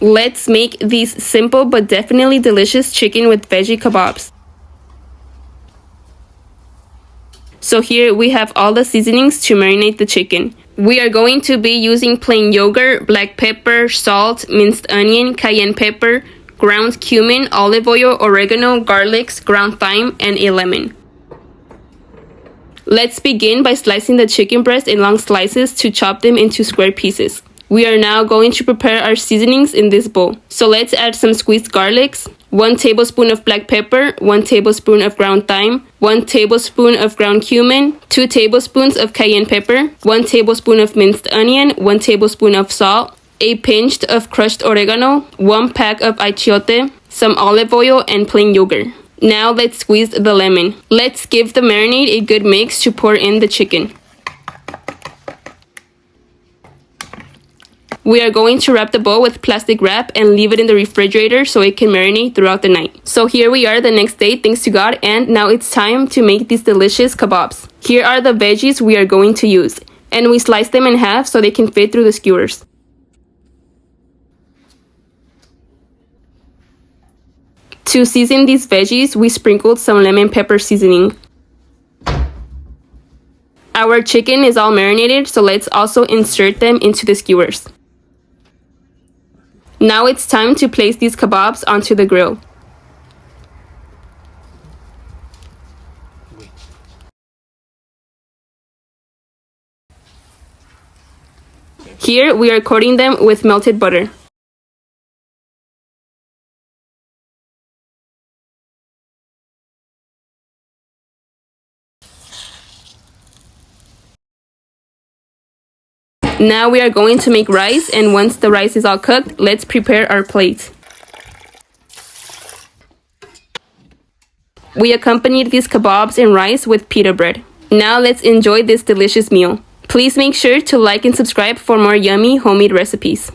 Let's make these simple but definitely delicious chicken with veggie kebabs. So here we have all the seasonings to marinate the chicken. We are going to be using plain yogurt, black pepper, salt, minced onion, cayenne pepper, ground cumin, olive oil, oregano, garlics, ground thyme, and a lemon. Let's begin by slicing the chicken breast in long slices to chop them into square pieces. We are now going to prepare our seasonings in this bowl. So let's add some squeezed garlics, 1 tablespoon of black pepper, 1 tablespoon of ground thyme, 1 tablespoon of ground cumin, 2 tablespoons of cayenne pepper, 1 tablespoon of minced onion, 1 tablespoon of salt, a pinch of crushed oregano, 1 pack of achiote, some olive oil, and plain yogurt. Now let's squeeze the lemon. Let's give the marinade a good mix to pour in the chicken. We are going to wrap the bowl with plastic wrap and leave it in the refrigerator so it can marinate throughout the night. So here we are the next day, thanks to God, and now it's time to make these delicious kebabs. Here are the veggies we are going to use, and we slice them in half so they can fit through the skewers. To season these veggies, we sprinkled some lemon pepper seasoning. Our chicken is all marinated, so let's also insert them into the skewers. Now it's time to place these kebabs onto the grill. Here we are coating them with melted butter. Now we are going to make rice, and once the rice is all cooked, let's prepare our plate. We accompanied these kebabs and rice with pita bread. Now let's enjoy this delicious meal. Please make sure to like and subscribe for more yummy homemade recipes.